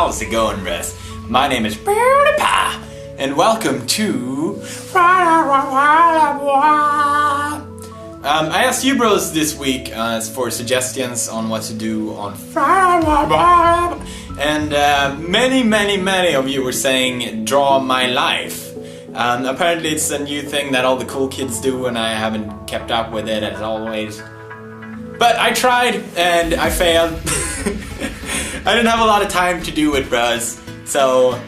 How's it going, Russ? My name is PewDiePie, and welcome to... I asked you bros this week for suggestions on what to do on and many of you were saying draw my life. Apparently it's a new thing that all the cool kids do and I haven't kept up with it as always. But I tried and I failed. I didn't have a lot of time to do it, bros. So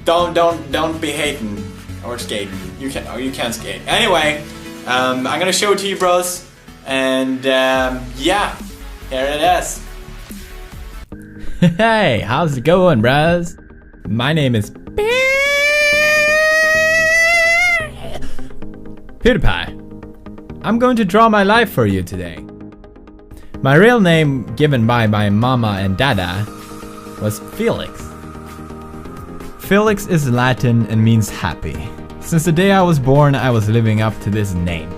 don't be hating or skating. You can skate. Anyway, I'm gonna show it to you, bros. And yeah, here it is. Hey, how's it going, bros? My name is PewDiePie. I'm going to draw my life for you today. My real name, given by my mama and dada, was Felix. Felix is Latin and means happy. Since the day I was born, I was living up to this name.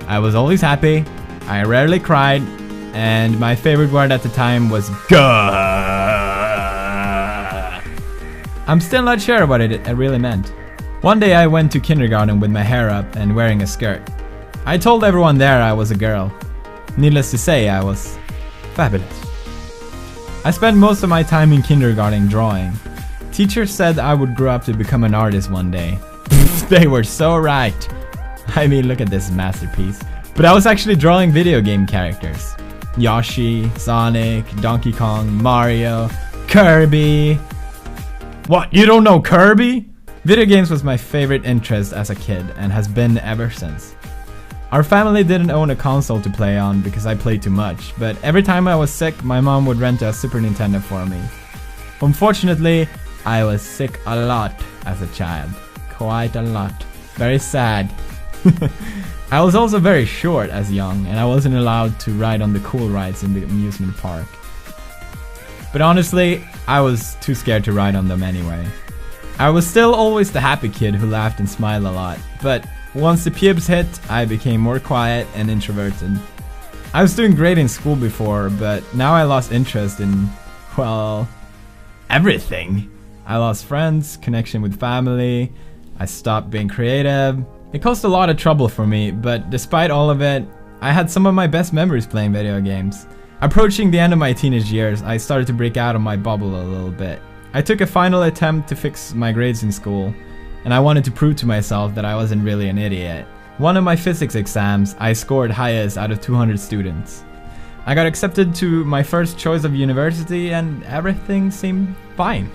I was always happy, I rarely cried, and my favorite word at the time was "gah." I'm still not sure what it really meant. One day I went to kindergarten with my hair up and wearing a skirt. I told everyone there I was a girl. Needless to say, I was fabulous. I spent most of my time in kindergarten drawing. Teachers said I would grow up to become an artist one day. They were so right. I mean, look at this masterpiece. But I was actually drawing video game characters. Yoshi, Sonic, Donkey Kong, Mario, Kirby. What, you don't know Kirby? Video games was my favorite interest as a kid and has been ever since. Our family didn't own a console to play on because I played too much, but every time I was sick, my mom would rent a Super Nintendo for me. Unfortunately, I was sick a lot as a child. Quite a lot. Very sad. I was also very short as young, and I wasn't allowed to ride on the cool rides in the amusement park. But honestly, I was too scared to ride on them anyway. I was still always the happy kid who laughed and smiled a lot, but once the pubes hit, I became more quiet and introverted. I was doing great in school before, but now I lost interest in, well, everything. I lost friends, connection with family, I stopped being creative. It caused a lot of trouble for me, but despite all of it, I had some of my best memories playing video games. Approaching the end of my teenage years, I started to break out of my bubble a little bit. I took a final attempt to fix my grades in school, and I wanted to prove to myself that I wasn't really an idiot. One of my physics exams, I scored highest out of 200 students. I got accepted to my first choice of university and everything seemed fine.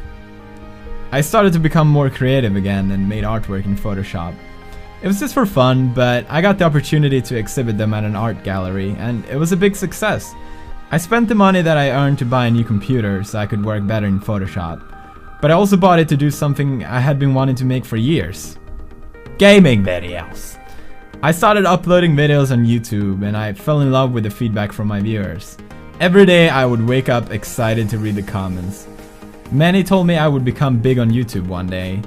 I started to become more creative again and made artwork in Photoshop. It was just for fun, but I got the opportunity to exhibit them at an art gallery and it was a big success. I spent the money that I earned to buy a new computer so I could work better in Photoshop. But I also bought it to do something I had been wanting to make for years. Gaming videos. I started uploading videos on YouTube and I fell in love with the feedback from my viewers. Every day I would wake up excited to read the comments. Many told me I would become big on YouTube one day.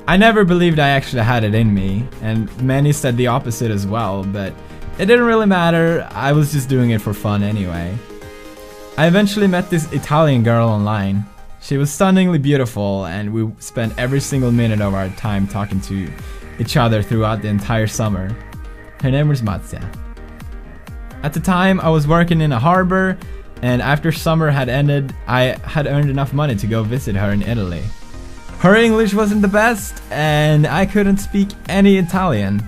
I never believed I actually had it in me, and many said the opposite as well, but it didn't really matter, I was just doing it for fun anyway. I eventually met this Italian girl online. She was stunningly beautiful and we spent every single minute of our time talking to each other throughout the entire summer. Her name was Marzia. At the time I was working in a harbor and after summer had ended I had earned enough money to go visit her in Italy. Her English wasn't the best and I couldn't speak any Italian.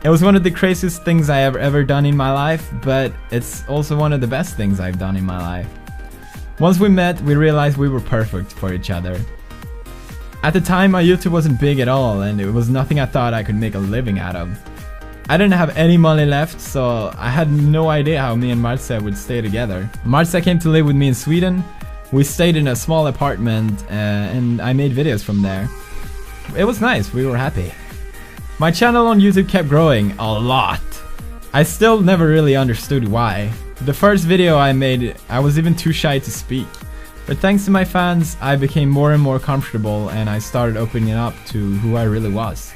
It was one of the craziest things I have ever done in my life, but it's also one of the best things I've done in my life. Once we met, we realized we were perfect for each other. At the time, my YouTube wasn't big at all, and it was nothing I thought I could make a living out of. I didn't have any money left, so I had no idea how me and Marzia would stay together. Marzia came to live with me in Sweden. We stayed in a small apartment, and I made videos from there. It was nice, we were happy. My channel on YouTube kept growing a lot. I still never really understood why. The first video I made, I was even too shy to speak. But thanks to my fans, I became more and more comfortable and I started opening up to who I really was.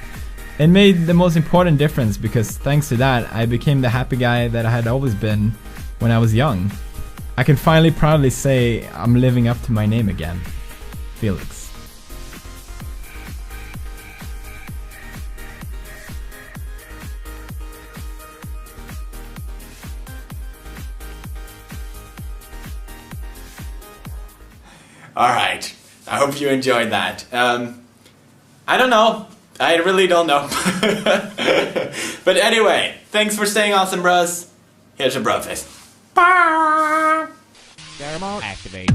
It made the most important difference because thanks to that, I became the happy guy that I had always been when I was young. I can finally proudly say I'm living up to my name again. Felix. Alright, I hope you enjoyed that. I don't know. I really don't know. But anyway, thanks for staying awesome, bros. Here's your bro face. Thermal activate.